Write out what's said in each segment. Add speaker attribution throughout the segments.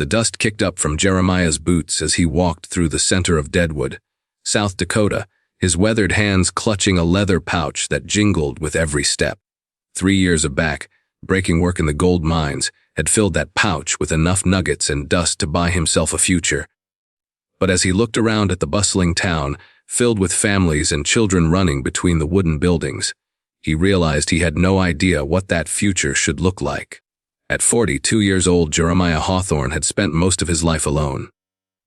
Speaker 1: The dust kicked up from Jeremiah's boots as he walked through the center of Deadwood, South Dakota, his weathered hands clutching a leather pouch that jingled with every step. 3 years of breaking work in the gold mines had filled that pouch with enough nuggets and dust to buy himself a future. But as he looked around at the bustling town, filled with families and children running between the wooden buildings, he realized he had no idea what that future should look like. At 42 years old, Jeremiah Hawthorne had spent most of his life alone.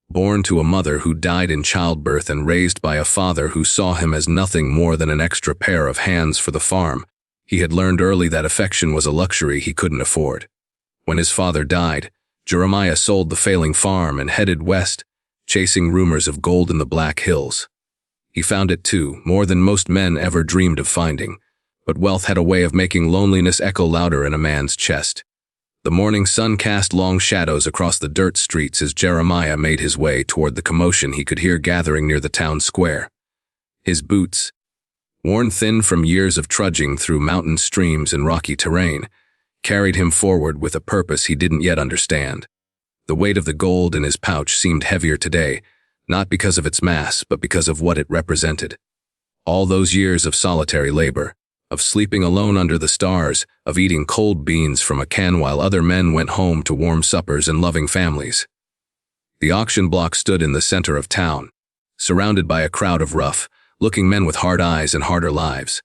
Speaker 1: Born to a mother who died in childbirth and raised by a father who saw him as nothing more than an extra pair of hands for the farm, he had learned early that affection was a luxury he couldn't afford. When his father died, Jeremiah sold the failing farm and headed west, chasing rumors of gold in the Black Hills. He found it too, more than most men ever dreamed of finding, but wealth had a way of making loneliness echo louder in a man's chest. The morning sun cast long shadows across the dirt streets as Jeremiah made his way toward the commotion he could hear gathering near the town square. His boots, worn thin from years of trudging through mountain streams and rocky terrain, carried him forward with a purpose he didn't yet understand. The weight of the gold in his pouch seemed heavier today, not because of its mass, but because of what it represented. All those years of solitary labor, of sleeping alone under the stars, of eating cold beans from a can while other men went home to warm suppers and loving families. The auction block stood in the center of town, surrounded by a crowd of rough-looking men with hard eyes and harder lives.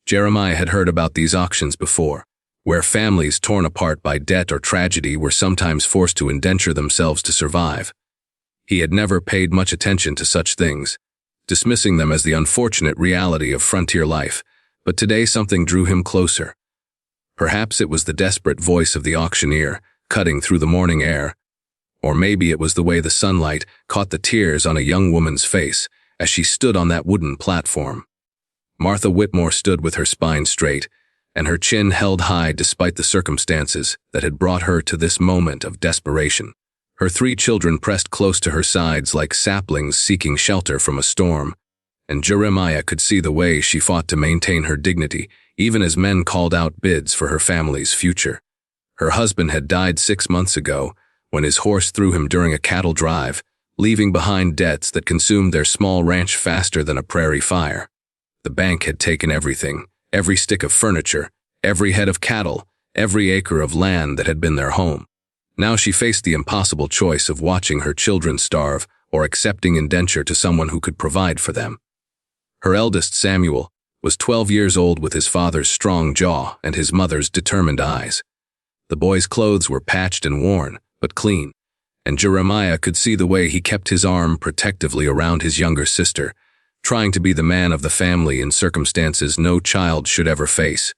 Speaker 1: Jeremiah had heard about these auctions before, where families torn apart by debt or tragedy were sometimes forced to indenture themselves to survive. He had never paid much attention to such things, dismissing them as the unfortunate reality of frontier life, but today something drew him closer. Perhaps it was the desperate voice of the auctioneer, cutting through the morning air, or maybe it was the way the sunlight caught the tears on a young woman's face as she stood on that wooden platform. Martha Whitmore stood with her spine straight, and her chin held high despite the circumstances that had brought her to this moment of desperation. Her 3 children pressed close to her sides like saplings seeking shelter from a storm, and Jeremiah could see the way she fought to maintain her dignity, even as men called out bids for her family's future. Her husband had died 6 months ago when his horse threw him during a cattle drive, leaving behind debts that consumed their small ranch faster than a prairie fire. The bank had taken everything, every stick of furniture, every head of cattle, every acre of land that had been their home. Now she faced the impossible choice of watching her children starve or accepting indenture to someone who could provide for them. Her eldest, Samuel, was 12 years old with his father's strong jaw and his mother's determined eyes. The boy's clothes were patched and worn, but clean, and Jeremiah could see the way he kept his arm protectively around his younger sister, trying to be the man of the family in circumstances no child should ever face.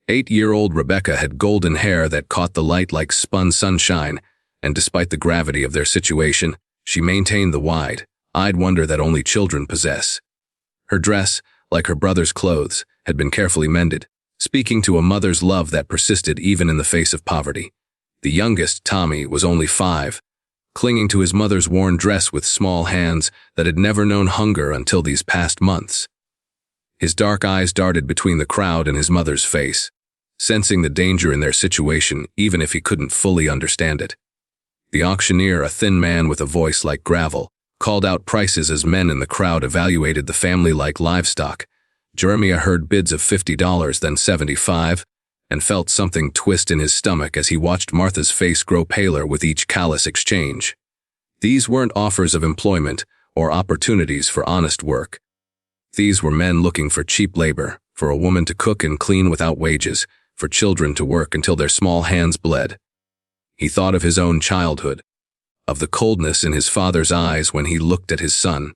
Speaker 1: 8-year-old Rebecca had golden hair that caught the light like spun sunshine, and despite the gravity of their situation, she maintained the wide-eyed wonder that only children possess. Her dress, like her brother's clothes, had been carefully mended, speaking to a mother's love that persisted even in the face of poverty. The youngest, Tommy, was only 5, clinging to his mother's worn dress with small hands that had never known hunger until these past months. His dark eyes darted between the crowd and his mother's face, sensing the danger in their situation even if he couldn't fully understand it. The auctioneer, a thin man with a voice like gravel, called out prices as men in the crowd evaluated the family like livestock. Jeremiah heard bids of $50, then $75, and felt something twist in his stomach as he watched Martha's face grow paler with each callous exchange. These weren't offers of employment or opportunities for honest work. These were men looking for cheap labor, for a woman to cook and clean without wages, for children to work until their small hands bled. He thought of his own childhood, of the coldness in his father's eyes when he looked at his son,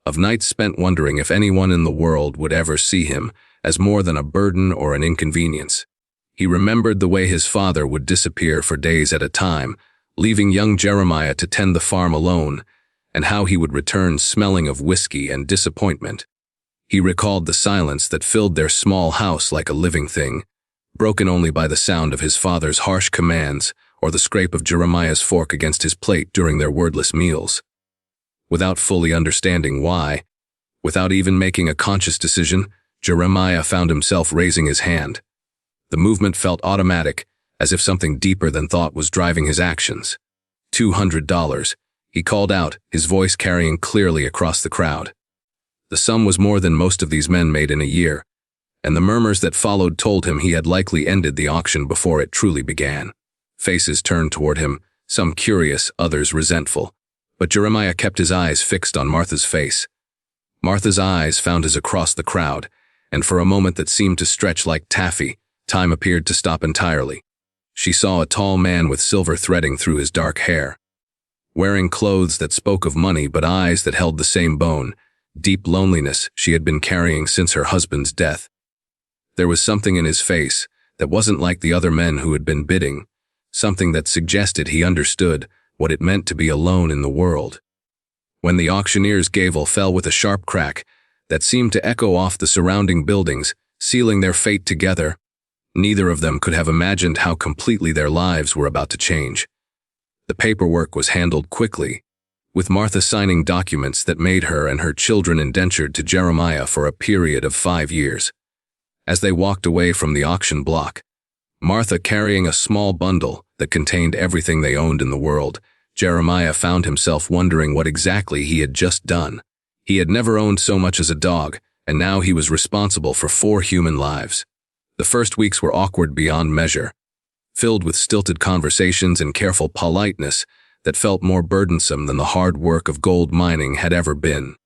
Speaker 1: of nights spent wondering if anyone in the world would ever see him as more than a burden or an inconvenience. He remembered the way his father would disappear for days at a time, leaving young Jeremiah to tend the farm alone, and how he would return smelling of whiskey and disappointment. He recalled the silence that filled their small house like a living thing, broken only by the sound of his father's harsh commands or the scrape of Jeremiah's fork against his plate during their wordless meals. Without fully understanding why, without even making a conscious decision, Jeremiah found himself raising his hand. The movement felt automatic, as if something deeper than thought was driving his actions. $200, he called out, his voice carrying clearly across the crowd. The sum was more than most of these men made in a year, and the murmurs that followed told him he had likely ended the auction before it truly began. Faces turned toward him, some curious, others resentful, but Jeremiah kept his eyes fixed on Martha's face. Martha's eyes found his across the crowd, and for a moment that seemed to stretch like taffy, time appeared to stop entirely. She saw a tall man with silver threading through his dark hair, wearing clothes that spoke of money but eyes that held the same bone, deep loneliness she had been carrying since her husband's death. There was something in his face that wasn't like the other men who had been bidding, something that suggested he understood what it meant to be alone in the world. When the auctioneer's gavel fell with a sharp crack that seemed to echo off the surrounding buildings, sealing their fate together, neither of them could have imagined how completely their lives were about to change. The paperwork was handled quickly, with Martha signing documents that made her and her children indentured to Jeremiah for a period of 5 years. As they walked away from the auction block, Martha carrying a small bundle that contained everything they owned in the world, Jeremiah found himself wondering what exactly he had just done. He had never owned so much as a dog, and now he was responsible for 4 human lives. The first weeks were awkward beyond measure, filled with stilted conversations and careful politeness that felt more burdensome than the hard work of gold mining had ever been.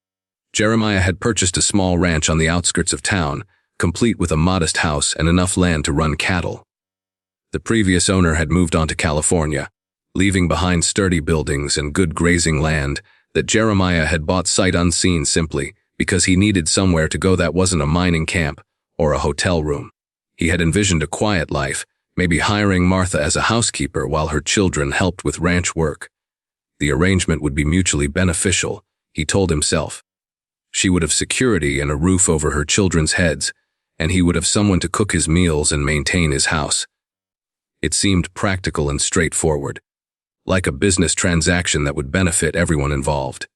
Speaker 1: Jeremiah had purchased a small ranch on the outskirts of town, complete with a modest house and enough land to run cattle. The previous owner had moved on to California, leaving behind sturdy buildings and good grazing land that Jeremiah had bought sight unseen simply because he needed somewhere to go that wasn't a mining camp or a hotel room. He had envisioned a quiet life, maybe hiring Martha as a housekeeper while her children helped with ranch work. The arrangement would be mutually beneficial, he told himself. She would have security and a roof over her children's heads, and he would have someone to cook his meals and maintain his house. It seemed practical and straightforward, like a business transaction that would benefit everyone involved.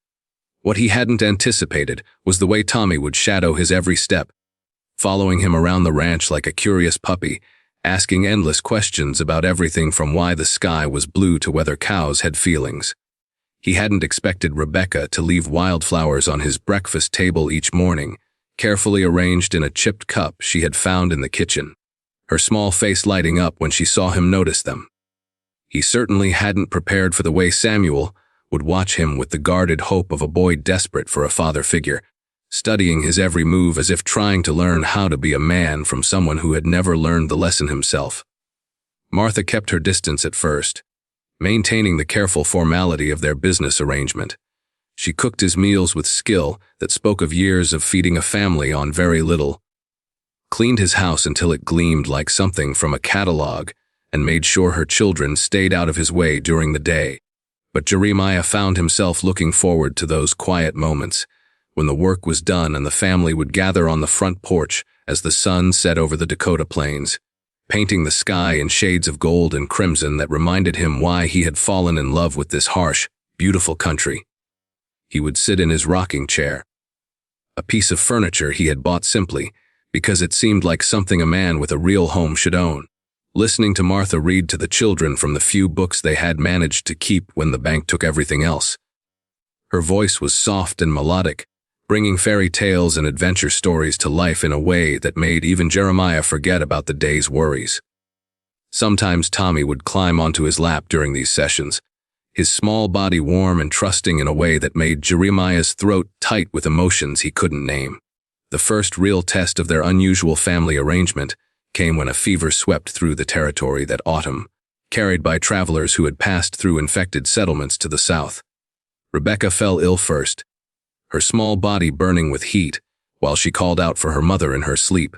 Speaker 1: What he hadn't anticipated was the way Tommy would shadow his every step, following him around the ranch like a curious puppy, asking endless questions about everything from why the sky was blue to whether cows had feelings. He hadn't expected Rebecca to leave wildflowers on his breakfast table each morning, carefully arranged in a chipped cup she had found in the kitchen, her small face lighting up when she saw him notice them. He certainly hadn't prepared for the way Samuel would watch him with the guarded hope of a boy desperate for a father figure, studying his every move as if trying to learn how to be a man from someone who had never learned the lesson himself. Martha kept her distance at first, maintaining the careful formality of their business arrangement. She cooked his meals with skill that spoke of years of feeding a family on very little, cleaned his house until it gleamed like something from a catalog, and made sure her children stayed out of his way during the day. But Jeremiah found himself looking forward to those quiet moments, when the work was done and the family would gather on the front porch as the sun set over the Dakota plains, painting the sky in shades of gold and crimson that reminded him why he had fallen in love with this harsh, beautiful country. He would sit in his rocking chair, a piece of furniture he had bought simply because it seemed like something a man with a real home should own, listening to Martha read to the children from the few books they had managed to keep when the bank took everything else. Her voice was soft and melodic, bringing fairy tales and adventure stories to life in a way that made even Jeremiah forget about the day's worries. Sometimes Tommy would climb onto his lap during these sessions, his small body warm and trusting in a way that made Jeremiah's throat tight with emotions he couldn't name. The first real test of their unusual family arrangement came when a fever swept through the territory that autumn, carried by travelers who had passed through infected settlements to the south. Rebecca fell ill first, her small body burning with heat, while she called out for her mother in her sleep,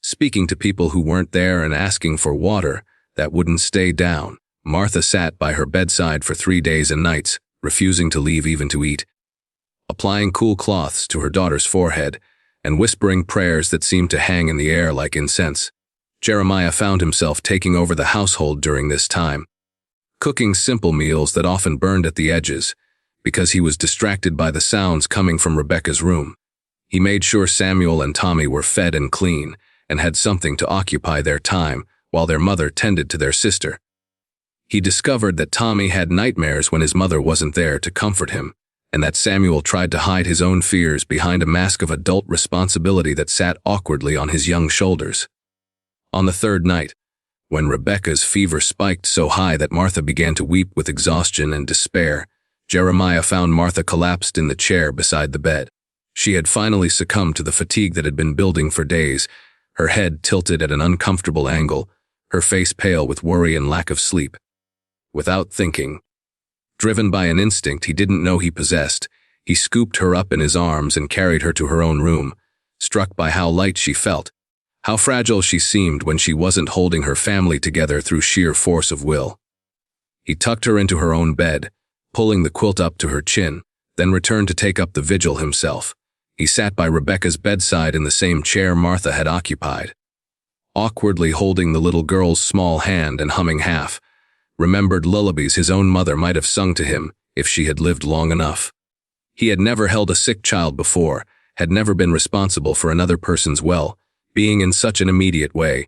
Speaker 1: speaking to people who weren't there and asking for water that wouldn't stay down. Martha sat by her bedside for 3 days and nights, refusing to leave even to eat, applying cool cloths to her daughter's forehead and whispering prayers that seemed to hang in the air like incense. Jeremiah found himself taking over the household during this time, cooking simple meals that often burned at the edges, because he was distracted by the sounds coming from Rebecca's room. He made sure Samuel and Tommy were fed and clean, and had something to occupy their time while their mother tended to their sister. He discovered that Tommy had nightmares when his mother wasn't there to comfort him, and that Samuel tried to hide his own fears behind a mask of adult responsibility that sat awkwardly on his young shoulders. On the third night, when Rebecca's fever spiked so high that Martha began to weep with exhaustion and despair, Jeremiah found Martha collapsed in the chair beside the bed. She had finally succumbed to the fatigue that had been building for days, her head tilted at an uncomfortable angle, her face pale with worry and lack of sleep. Without thinking, driven by an instinct he didn't know he possessed, he scooped her up in his arms and carried her to her own room, struck by how light she felt, how fragile she seemed when she wasn't holding her family together through sheer force of will. He tucked her into her own bed, pulling the quilt up to her chin, then returned to take up the vigil himself. He sat by Rebecca's bedside in the same chair Martha had occupied, awkwardly holding the little girl's small hand and humming remembered lullabies his own mother might have sung to him if she had lived long enough. He had never held a sick child before, had never been responsible for another person's well-being in such an immediate way,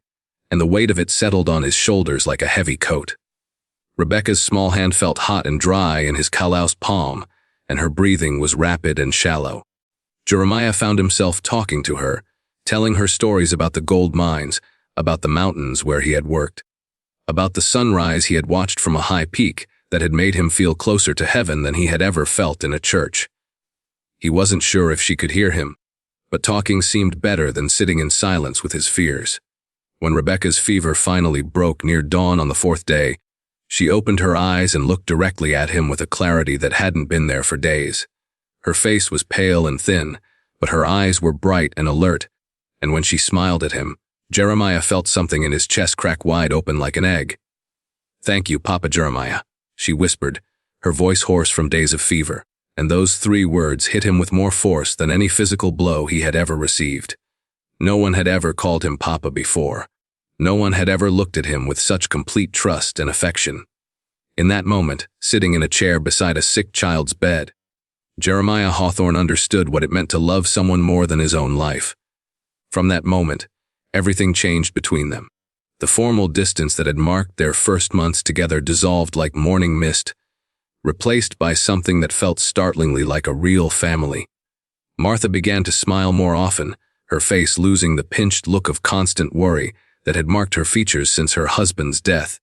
Speaker 1: and the weight of it settled on his shoulders like a heavy coat. Rebecca's small hand felt hot and dry in his calloused palm, and her breathing was rapid and shallow. Jeremiah found himself talking to her, telling her stories about the gold mines, about the mountains where he had worked, about the sunrise he had watched from a high peak that had made him feel closer to heaven than he had ever felt in a church. He wasn't sure if she could hear him, but talking seemed better than sitting in silence with his fears. When Rebecca's fever finally broke near dawn on the fourth day, she opened her eyes and looked directly at him with a clarity that hadn't been there for days. Her face was pale and thin, but her eyes were bright and alert, and when she smiled at him, Jeremiah felt something in his chest crack wide open like an egg. "Thank you, Papa Jeremiah," she whispered, her voice hoarse from days of fever, and those 3 words hit him with more force than any physical blow he had ever received. No one had ever called him Papa before. No one had ever looked at him with such complete trust and affection. In that moment, sitting in a chair beside a sick child's bed, Jeremiah Hawthorne understood what it meant to love someone more than his own life. From that moment, everything changed between them. The formal distance that had marked their first months together dissolved like morning mist, replaced by something that felt startlingly like a real family. Martha began to smile more often, her face losing the pinched look of constant worry that had marked her features since her husband's death.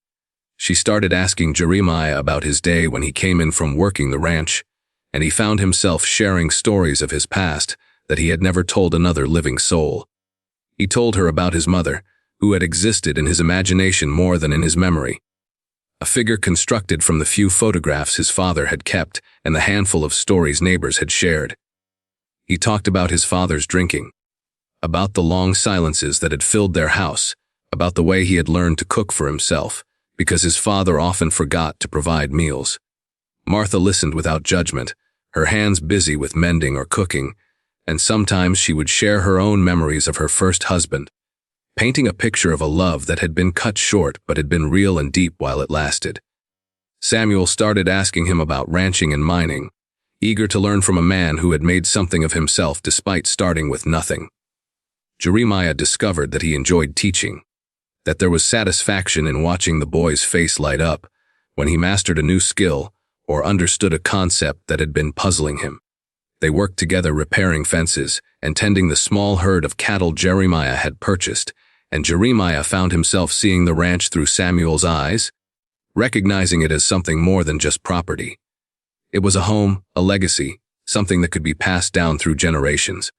Speaker 1: She started asking Jeremiah about his day when he came in from working the ranch, and he found himself sharing stories of his past that he had never told another living soul. He told her about his mother, who had existed in his imagination more than in his memory. A figure constructed from the few photographs his father had kept and the handful of stories neighbors had shared. He talked about his father's drinking, about the long silences that had filled their house, about the way he had learned to cook for himself, because his father often forgot to provide meals. Martha listened without judgment, her hands busy with mending or cooking, and sometimes she would share her own memories of her first husband, painting a picture of a love that had been cut short but had been real and deep while it lasted. Samuel started asking him about ranching and mining, eager to learn from a man who had made something of himself despite starting with nothing. Jeremiah discovered that he enjoyed teaching, that there was satisfaction in watching the boy's face light up when he mastered a new skill or understood a concept that had been puzzling him. They worked together repairing fences and tending the small herd of cattle Jeremiah had purchased, and Jeremiah found himself seeing the ranch through Samuel's eyes, recognizing it as something more than just property. It was a home, a legacy, something that could be passed down through generations.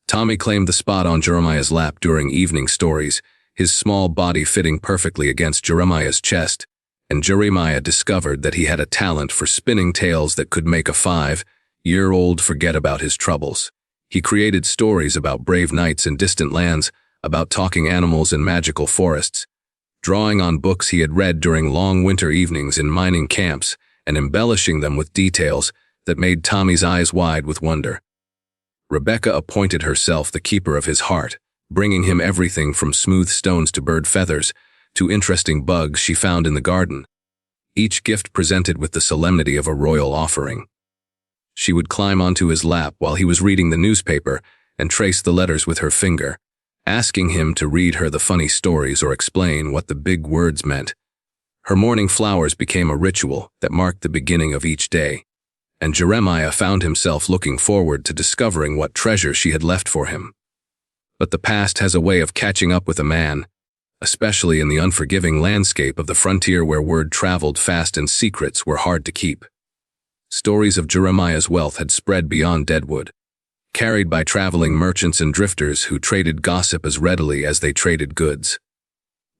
Speaker 1: Tommy claimed the spot on Jeremiah's lap during evening stories, his small body fitting perfectly against Jeremiah's chest, and Jeremiah discovered that he had a talent for spinning tales that could make a 5-year-old forget about his troubles. He created stories about brave knights in distant lands, about talking animals in magical forests, drawing on books he had read during long winter evenings in mining camps and embellishing them with details that made Tommy's eyes wide with wonder. Rebecca appointed herself the keeper of his heart, bringing him everything from smooth stones to bird feathers to interesting bugs she found in the garden, each gift presented with the solemnity of a royal offering. She would climb onto his lap while he was reading the newspaper and trace the letters with her finger, asking him to read her the funny stories or explain what the big words meant. Her morning flowers became a ritual that marked the beginning of each day, and Jeremiah found himself looking forward to discovering what treasure she had left for him. But the past has a way of catching up with a man, especially in the unforgiving landscape of the frontier where word traveled fast and secrets were hard to keep. Stories of Jeremiah's wealth had spread beyond Deadwood, carried by traveling merchants and drifters who traded gossip as readily as they traded goods.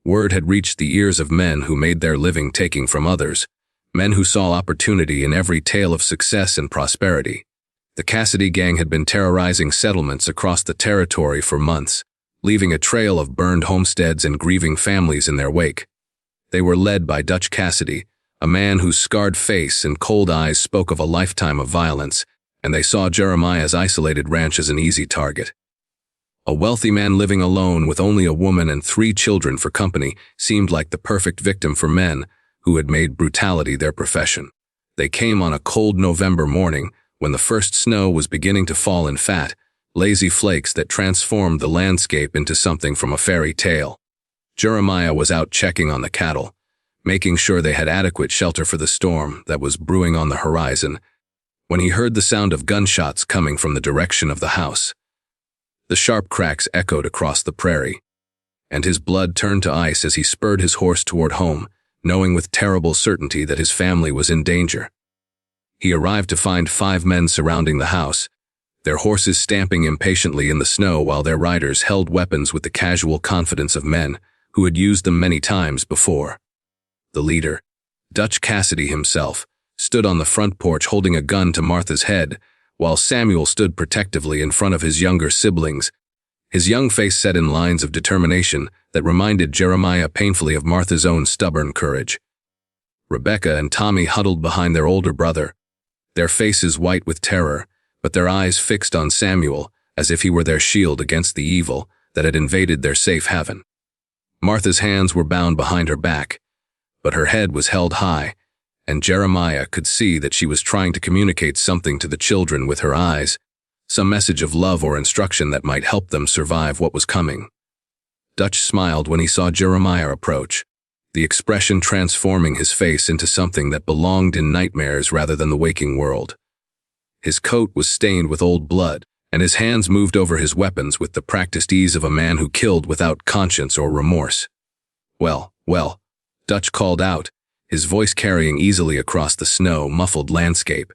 Speaker 1: Word had reached the ears of men who made their living taking from others, men who saw opportunity in every tale of success and prosperity. The Cassidy gang had been terrorizing settlements across the territory for months, leaving a trail of burned homesteads and grieving families in their wake. They were led by Dutch Cassidy, a man whose scarred face and cold eyes spoke of a lifetime of violence, and they saw Jeremiah's isolated ranch as an easy target. A wealthy man living alone with only a woman and 3 children for company seemed like the perfect victim for men who had made brutality their profession. They came on a cold November morning when the first snow was beginning to fall in fat, lazy flakes that transformed the landscape into something from a fairy tale. Jeremiah was out checking on the cattle, making sure they had adequate shelter for the storm that was brewing on the horizon, when he heard the sound of gunshots coming from the direction of the house. The sharp cracks echoed across the prairie, and his blood turned to ice as he spurred his horse toward home, knowing with terrible certainty that his family was in danger. He arrived to find 5 men surrounding the house, their horses stamping impatiently in the snow while their riders held weapons with the casual confidence of men who had used them many times before. The leader, Dutch Cassidy himself, stood on the front porch holding a gun to Martha's head, while Samuel stood protectively in front of his younger siblings, his young face set in lines of determination that reminded Jeremiah painfully of Martha's own stubborn courage. Rebecca and Tommy huddled behind their older brother, their faces white with terror, but their eyes fixed on Samuel as if he were their shield against the evil that had invaded their safe haven. Martha's hands were bound behind her back, but her head was held high, and Jeremiah could see that she was trying to communicate something to the children with her eyes, some message of love or instruction that might help them survive what was coming. Dutch smiled when he saw Jeremiah approach, the expression transforming his face into something that belonged in nightmares rather than the waking world. His coat was stained with old blood, and his hands moved over his weapons with the practiced ease of a man who killed without conscience or remorse. Well, Dutch called out, his voice carrying easily across the snow-muffled landscape.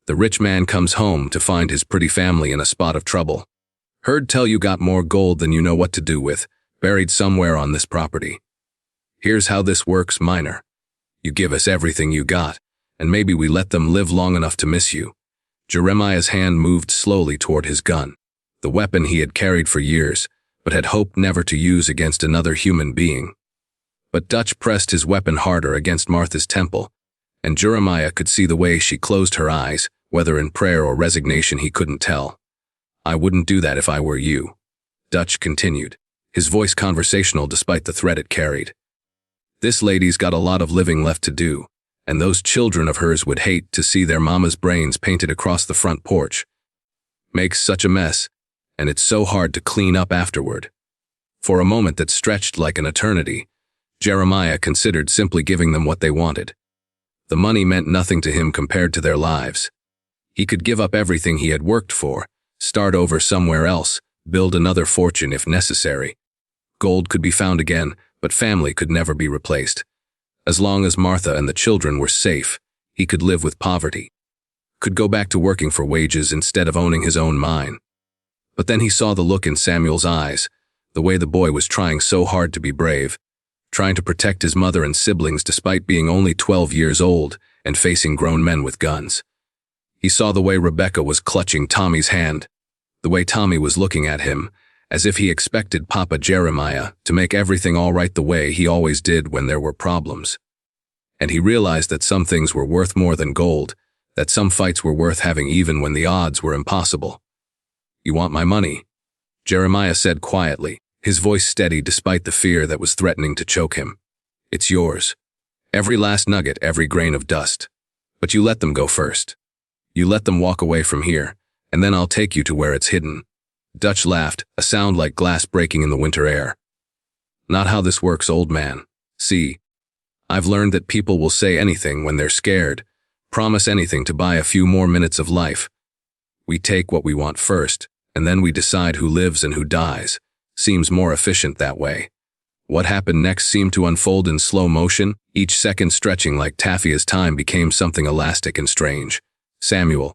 Speaker 1: The rich man comes home to find his pretty family in a spot of trouble. Heard tell you got more gold than you know what to do with, buried somewhere on this property. Here's how this works, miner. You give us everything you got, and maybe we let them live long enough to miss you. Jeremiah's hand moved slowly toward his gun, the weapon he had carried for years, but had hoped never to use against another human being. But Dutch pressed his weapon harder against Martha's temple, and Jeremiah could see the way she closed her eyes, whether in prayer or resignation he couldn't tell. I wouldn't do that if I were you, Dutch continued, his voice conversational despite the threat it carried. This lady's got a lot of living left to do, and those children of hers would hate to see their mama's brains painted across the front porch. Makes such a mess, and it's so hard to clean up afterward. For a moment that stretched like an eternity, Jeremiah considered simply giving them what they wanted. The money meant nothing to him compared to their lives. He could give up everything he had worked for, start over somewhere else, build another fortune if necessary. Gold could be found again, but family could never be replaced. As long as Martha and the children were safe, he could live with poverty. Could go back to working for wages instead of owning his own mine. But then he saw the look in Samuel's eyes, the way the boy was trying so hard to be brave, trying to protect his mother and siblings despite being only 12 years old and facing grown men with guns. He saw the way Rebecca was clutching Tommy's hand, the way Tommy was looking at him, as if he expected Papa Jeremiah to make everything all right the way he always did when there were problems. And he realized that some things were worth more than gold, that some fights were worth having even when the odds were impossible. You want my money? Jeremiah said quietly, his voice steady despite the fear that was threatening to choke him. It's yours. Every last nugget, every grain of dust. But you let them go first. You let them walk away from here, and then I'll take you to where it's hidden. Dutch laughed, a sound like glass breaking in the winter air. Not how this works, old man. See, I've learned that people will say anything when they're scared, promise anything to buy a few more minutes of life. We take what we want first, and then we decide who lives and who dies. Seems more efficient that way. What happened next seemed to unfold in slow motion, each second stretching like taffy as time became something elastic and strange. Samuel,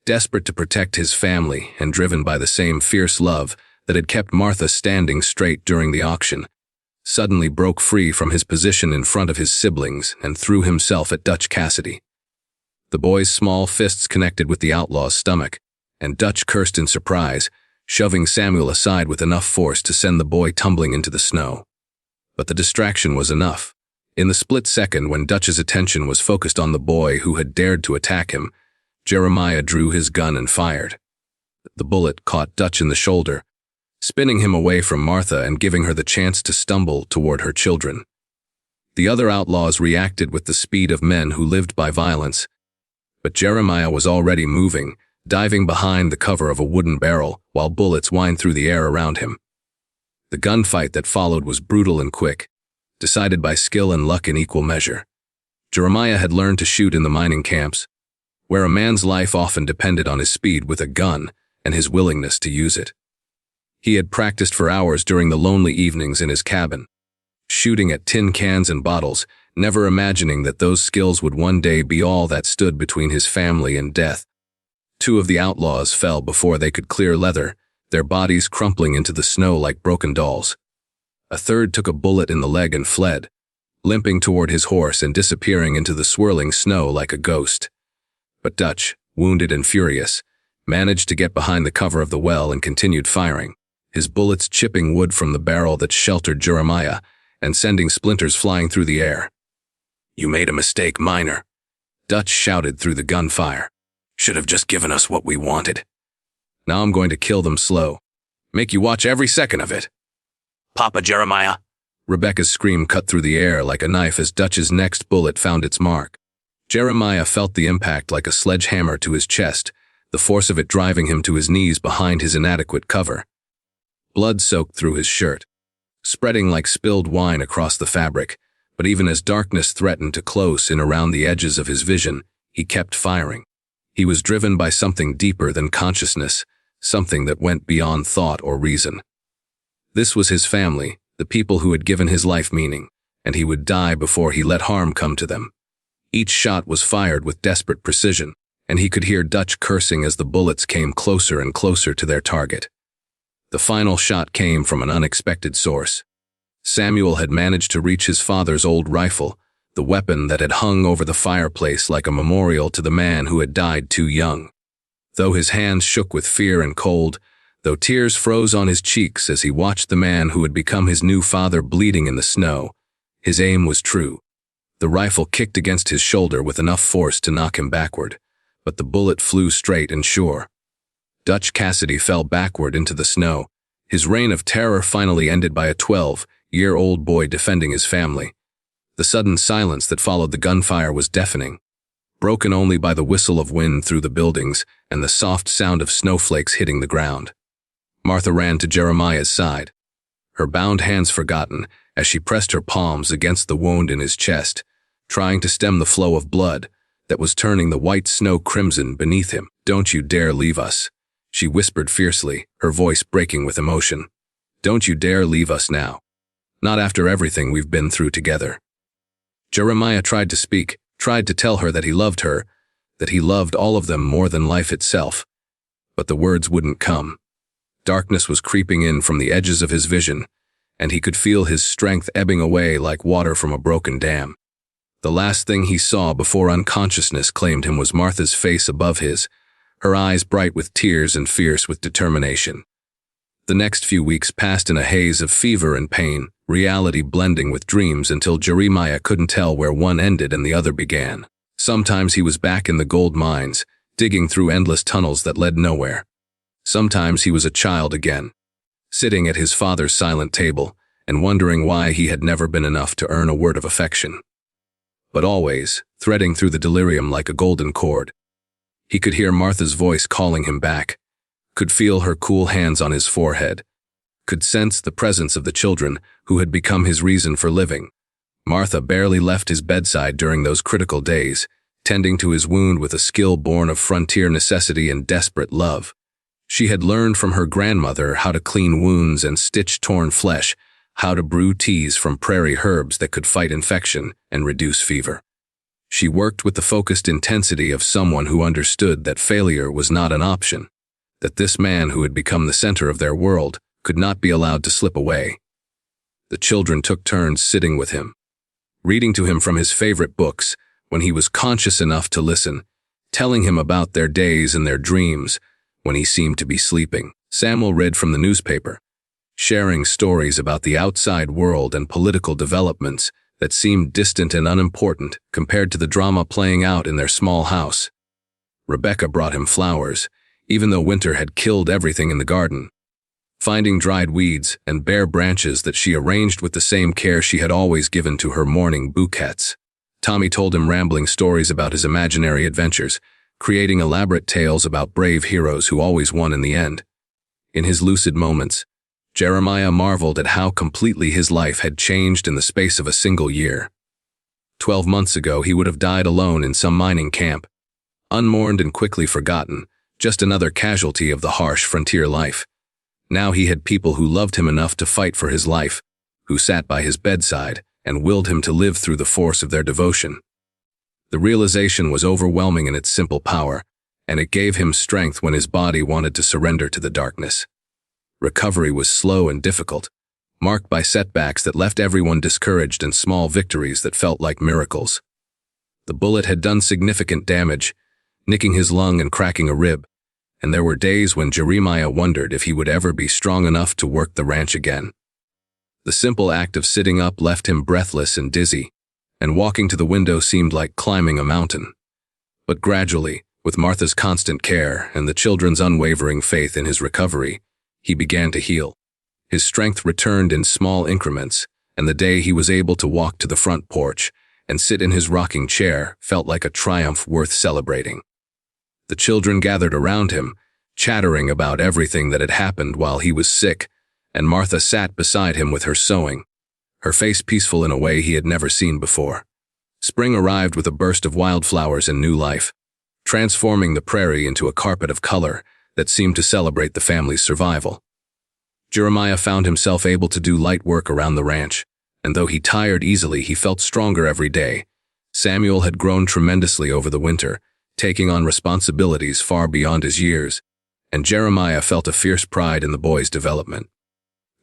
Speaker 1: desperate to protect his family and driven by the same fierce love that had kept Martha standing straight during the auction, suddenly broke free from his position in front of his siblings and threw himself at Dutch Cassidy. The boy's small fists connected with the outlaw's stomach, and Dutch cursed in surprise, shoving Samuel aside with enough force to send the boy tumbling into the snow. But the distraction was enough. In the split second when Dutch's attention was focused on the boy who had dared to attack him, Jeremiah drew his gun and fired. The bullet caught Dutch in the shoulder, spinning him away from Martha and giving her the chance to stumble toward her children. The other outlaws reacted with the speed of men who lived by violence, but Jeremiah was already moving, diving behind the cover of a wooden barrel while bullets whined through the air around him. The gunfight that followed was brutal and quick, decided by skill and luck in equal measure. Jeremiah had learned to shoot in the mining camps, where a man's life often depended on his speed with a gun and his willingness to use it. He had practiced for hours during the lonely evenings in his cabin, shooting at tin cans and bottles, never imagining that those skills would one day be all that stood between his family and death. Two of the outlaws fell before they could clear leather, their bodies crumpling into the snow like broken dolls. A third took a bullet in the leg and fled, limping toward his horse and disappearing into the swirling snow like a ghost. But Dutch, wounded and furious, managed to get behind the cover of the well and continued firing, his bullets chipping wood from the barrel that sheltered Jeremiah and sending splinters flying through the air. "You made a mistake, Miner," Dutch shouted through the gunfire. "Should have just given us what we wanted. Now I'm going to kill them slow. Make you watch every second of it."
Speaker 2: "Papa Jeremiah!"
Speaker 1: Rebecca's scream cut through the air like a knife as Dutch's next bullet found its mark. Jeremiah felt the impact like a sledgehammer to his chest, the force of it driving him to his knees behind his inadequate cover. Blood soaked through his shirt, spreading like spilled wine across the fabric, but even as darkness threatened to close in around the edges of his vision, he kept firing. He was driven by something deeper than consciousness, something that went beyond thought or reason. This was his family, the people who had given his life meaning, and he would die before he let harm come to them. Each shot was fired with desperate precision, and he could hear Dutch cursing as the bullets came closer and closer to their target. The final shot came from an unexpected source. Samuel had managed to reach his father's old rifle, the weapon that had hung over the fireplace like a memorial to the man who had died too young. Though his hands shook with fear and cold, though tears froze on his cheeks as he watched the man who had become his new father bleeding in the snow, his aim was true. The rifle kicked against his shoulder with enough force to knock him backward, but the bullet flew straight and sure. Dutch Cassidy fell backward into the snow, his reign of terror finally ended by a 12-year-old boy defending his family. The sudden silence that followed the gunfire was deafening, broken only by the whistle of wind through the buildings and the soft sound of snowflakes hitting the ground. Martha ran to Jeremiah's side, her bound hands forgotten as she pressed her palms against the wound in his chest, trying to stem the flow of blood that was turning the white snow crimson beneath him. "Don't you dare leave us," she whispered fiercely, her voice breaking with emotion. "Don't you dare leave us now. Not after everything we've been through together." Jeremiah tried to speak, tried to tell her that he loved her, that he loved all of them more than life itself, but the words wouldn't come. Darkness was creeping in from the edges of his vision, and he could feel his strength ebbing away like water from a broken dam. The last thing he saw before unconsciousness claimed him was Martha's face above his, her eyes bright with tears and fierce with determination. The next few weeks passed in a haze of fever and pain, reality blending with dreams until Jeremiah couldn't tell where one ended and the other began. Sometimes he was back in the gold mines, digging through endless tunnels that led nowhere. Sometimes he was a child again, sitting at his father's silent table and wondering why he had never been enough to earn a word of affection. But always, threading through the delirium like a golden cord, he could hear Martha's voice calling him back, could feel her cool hands on his forehead, could sense the presence of the children who had become his reason for living, Martha barely left his bedside during those critical days, tending to his wound with a skill born of frontier necessity and desperate love. She had learned from her grandmother how to clean wounds and stitch torn flesh, how to brew teas from prairie herbs that could fight infection and reduce fever. She worked with the focused intensity of someone who understood that failure was not an option, that this man who had become the center of their world could not be allowed to slip away. The children took turns sitting with him, reading to him from his favorite books when he was conscious enough to listen, telling him about their days and their dreams when he seemed to be sleeping. Samuel read from the newspaper, sharing stories about the outside world and political developments that seemed distant and unimportant compared to the drama playing out in their small house. Rebecca brought him flowers, even though winter had killed everything in the garden. Finding dried weeds and bare branches that she arranged with the same care she had always given to her morning bouquets. Tommy told him rambling stories about his imaginary adventures, creating elaborate tales about brave heroes who always won in the end. In his lucid moments, Jeremiah marveled at how completely his life had changed in the space of a single year. 12 months ago, he would have died alone in some mining camp, unmourned and quickly forgotten, just another casualty of the harsh frontier life. Now he had people who loved him enough to fight for his life, who sat by his bedside and willed him to live through the force of their devotion. The realization was overwhelming in its simple power, and it gave him strength when his body wanted to surrender to the darkness. Recovery was slow and difficult, marked by setbacks that left everyone discouraged and small victories that felt like miracles. The bullet had done significant damage, nicking his lung and cracking a rib, and there were days when Jeremiah wondered if he would ever be strong enough to work the ranch again. The simple act of sitting up left him breathless and dizzy, and walking to the window seemed like climbing a mountain. But gradually, with Martha's constant care and the children's unwavering faith in his recovery, he began to heal. His strength returned in small increments, and the day he was able to walk to the front porch and sit in his rocking chair felt like a triumph worth celebrating. The children gathered around him, chattering about everything that had happened while he was sick, and Martha sat beside him with her sewing, her face peaceful in a way he had never seen before. Spring arrived with a burst of wildflowers and new life, transforming the prairie into a carpet of color that seemed to celebrate the family's survival. Jeremiah found himself able to do light work around the ranch, and though he tired easily, he felt stronger every day. Samuel had grown tremendously over the winter, taking on responsibilities far beyond his years, and Jeremiah felt a fierce pride in the boy's development.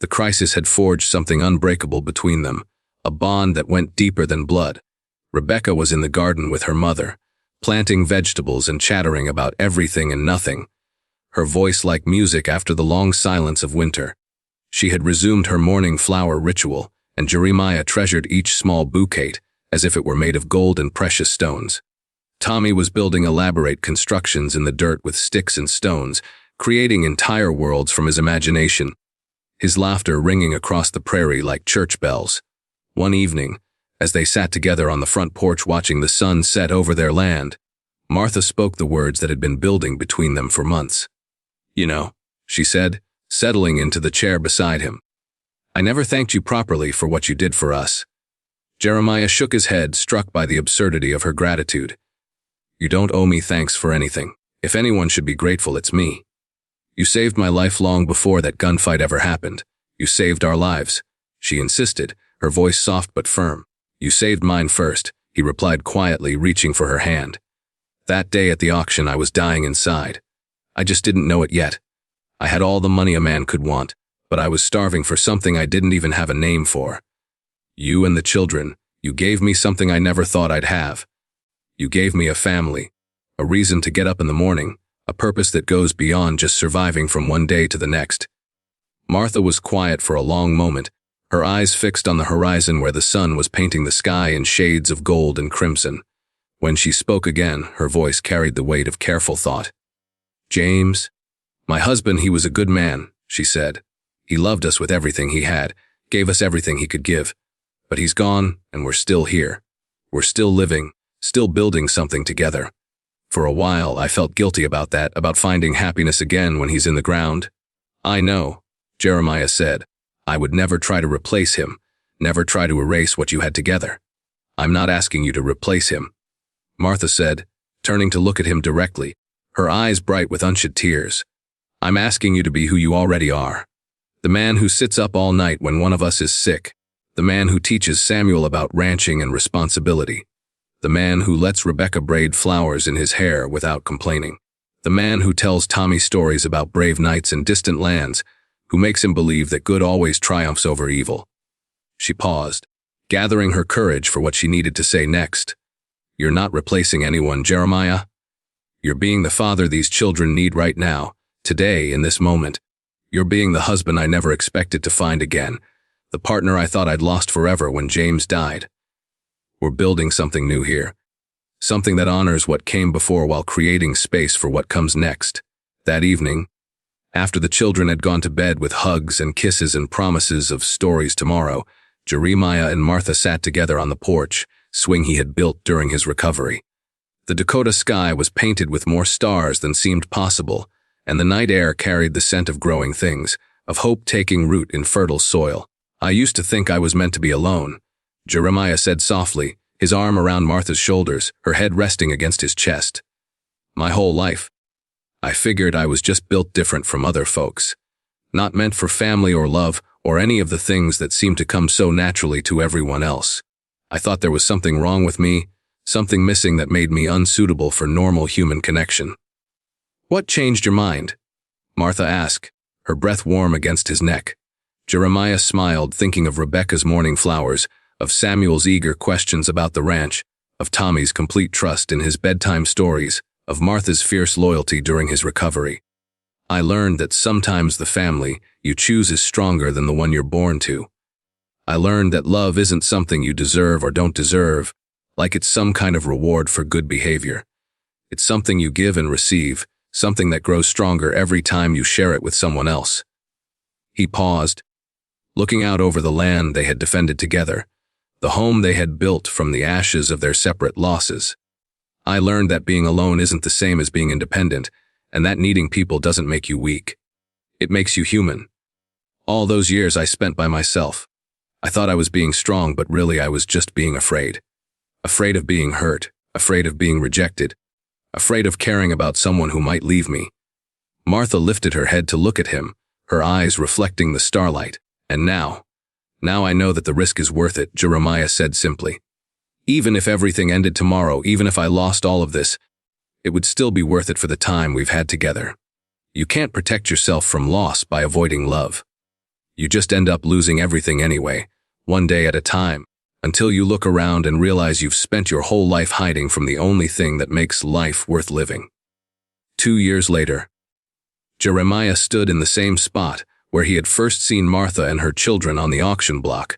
Speaker 1: The crisis had forged something unbreakable between them, a bond that went deeper than blood. Rebecca was in the garden with her mother, planting vegetables and chattering about everything and nothing, her voice like music after the long silence of winter. She had resumed her morning flower ritual, and Jeremiah treasured each small bouquet as if it were made of gold and precious stones. Tommy was building elaborate constructions in the dirt with sticks and stones, creating entire worlds from his imagination, his laughter ringing across the prairie like church bells. One evening, as they sat together on the front porch watching the sun set over their land, Martha spoke the words that had been building between them for months. "You know," she said, settling into the chair beside him, "I never thanked you properly for what you did for us." Jeremiah shook his head, struck by the absurdity of her gratitude. "You don't owe me thanks for anything. If anyone should be grateful, it's me. You saved my life long before that gunfight ever happened. You saved our lives," she insisted, her voice soft but firm. "You saved mine first," he replied quietly, reaching for her hand. "That day at the auction, I was dying inside. I just didn't know it yet. I had all the money a man could want, but I was starving for something I didn't even have a name for. You and the children, you gave me something I never thought I'd have. You gave me a family, a reason to get up in the morning, a purpose that goes beyond just surviving from one day to the next." Martha was quiet for a long moment, her eyes fixed on the horizon where the sun was painting the sky in shades of gold and crimson. When she spoke again, her voice carried the weight of careful thought. "James, my husband, he was a good man," she said. "He loved us with everything he had, gave us everything he could give. But he's gone, and we're still here. We're still living, still building something together. For a while, I felt guilty about that, about finding happiness again when he's in the ground. I know," Jeremiah said, "I would never try to replace him, Never try to erase what you had together. I'm not asking you to replace him," Martha said, turning to look at him directly, her eyes bright with unshed tears. "I'm asking you to be who you already are. The man who sits up all night when one of us is sick. The man who teaches Samuel about ranching and responsibility. The man who lets Rebecca braid flowers in his hair without complaining. The man who tells Tommy stories about brave knights in distant lands, who makes him believe that good always triumphs over evil." She paused, gathering her courage for what she needed to say next. "You're not replacing anyone, Jeremiah. You're being the father these children need right now, today, in this moment. You're being the husband I never expected to find again, the partner I thought I'd lost forever when James died. We're building something new here. Something that honors what came before while creating space for what comes next." That evening, after the children had gone to bed with hugs and kisses and promises of stories tomorrow, Jeremiah and Martha sat together on the porch, swing he had built during his recovery. The Dakota sky was painted with more stars than seemed possible, and the night air carried the scent of growing things, of hope taking root in fertile soil. "I used to think I was meant to be alone," Jeremiah said softly, his arm around Martha's shoulders, her head resting against his chest. "My whole life. I figured I was just built different from other folks. Not meant for family or love, or any of the things that seem to come so naturally to everyone else. I thought there was something wrong with me, something missing that made me unsuitable for normal human connection." "What changed your mind?" Martha asked, her breath warm against his neck. Jeremiah smiled, thinking of Rebecca's morning flowers, of Samuel's eager questions about the ranch, of Tommy's complete trust in his bedtime stories, of Martha's fierce loyalty during his recovery. "I learned that sometimes the family you choose is stronger than the one you're born to. I learned that love isn't something you deserve or don't deserve, like it's some kind of reward for good behavior. It's something you give and receive, something that grows stronger every time you share it with someone else." He paused, looking out over the land they had defended together, the home they had built from the ashes of their separate losses. "I learned that being alone isn't the same as being independent, and that needing people doesn't make you weak. It makes you human. All those years I spent by myself. I thought I was being strong, but really I was just being afraid. Afraid of being hurt, afraid of being rejected, afraid of caring about someone who might leave me." Martha lifted her head to look at him, her eyes reflecting the starlight. "And now I know that the risk is worth it," Jeremiah said simply. "Even if everything ended tomorrow, even if I lost all of this, it would still be worth it for the time we've had together. You can't protect yourself from loss by avoiding love. You just end up losing everything anyway, one day at a time, until you look around and realize you've spent your whole life hiding from the only thing that makes life worth living." 2 years later, Jeremiah stood in the same spot where he had first seen Martha and her children on the auction block,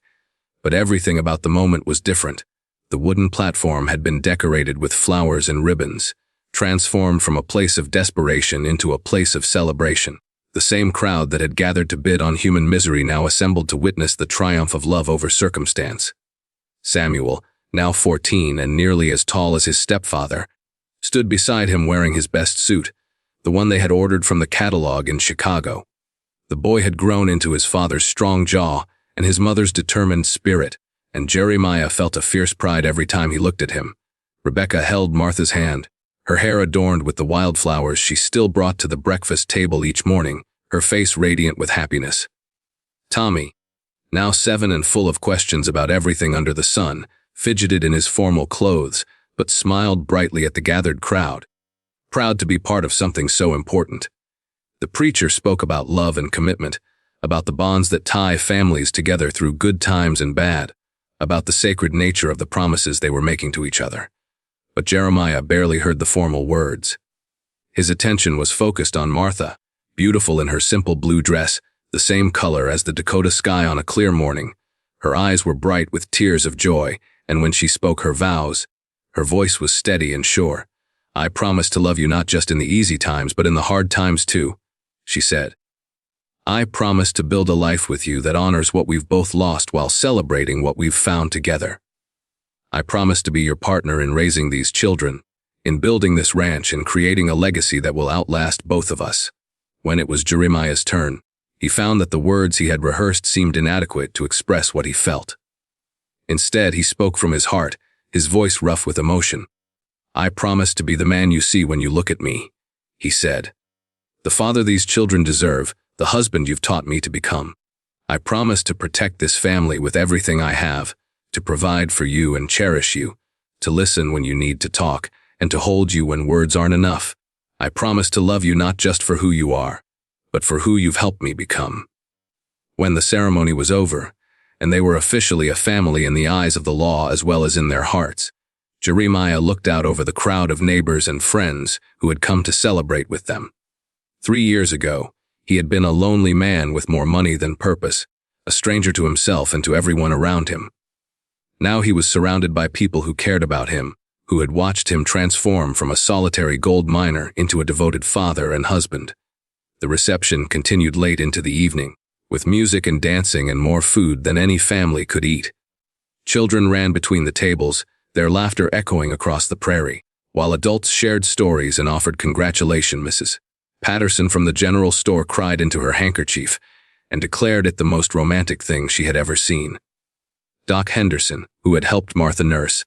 Speaker 1: but everything about the moment was different. The wooden platform had been decorated with flowers and ribbons, transformed from a place of desperation into a place of celebration. The same crowd that had gathered to bid on human misery now assembled to witness the triumph of love over circumstance. Samuel, now 14 and nearly as tall as his stepfather, stood beside him wearing his best suit, the one they had ordered from the catalog in Chicago. The boy had grown into his father's strong jaw and his mother's determined spirit, and Jeremiah felt a fierce pride every time he looked at him. Rebecca held Martha's hand, her hair adorned with the wildflowers she still brought to the breakfast table each morning, her face radiant with happiness. Tommy, now 7 and full of questions about everything under the sun, fidgeted in his formal clothes, but smiled brightly at the gathered crowd, proud to be part of something so important. The preacher spoke about love and commitment, about the bonds that tie families together through good times and bad, about the sacred nature of the promises they were making to each other. But Jeremiah barely heard the formal words. His attention was focused on Martha, beautiful in her simple blue dress, the same color as the Dakota sky on a clear morning. Her eyes were bright with tears of joy, and when she spoke her vows, her voice was steady and sure. "I promise to love you not just in the easy times, but in the hard times too," she said. "I promise to build a life with you that honors what we've both lost while celebrating what we've found together. I promise to be your partner in raising these children, in building this ranch and creating a legacy that will outlast both of us." When it was Jeremiah's turn, he found that the words he had rehearsed seemed inadequate to express what he felt. Instead, he spoke from his heart, his voice rough with emotion. "I promise to be the man you see when you look at me," he said. "The father these children deserve, the husband you've taught me to become. I promise to protect this family with everything I have, to provide for you and cherish you, to listen when you need to talk, and to hold you when words aren't enough. I promise to love you not just for who you are, but for who you've helped me become." When the ceremony was over, and they were officially a family in the eyes of the law as well as in their hearts, Jeremiah looked out over the crowd of neighbors and friends who had come to celebrate with them. 3 years ago, he had been a lonely man with more money than purpose, a stranger to himself and to everyone around him. Now he was surrounded by people who cared about him, who had watched him transform from a solitary gold miner into a devoted father and husband. The reception continued late into the evening, with music and dancing and more food than any family could eat. Children ran between the tables, their laughter echoing across the prairie, while adults shared stories and offered congratulations. Mrs. Patterson from the general store cried into her handkerchief and declared it the most romantic thing she had ever seen. Doc Henderson, who had helped Martha nurse,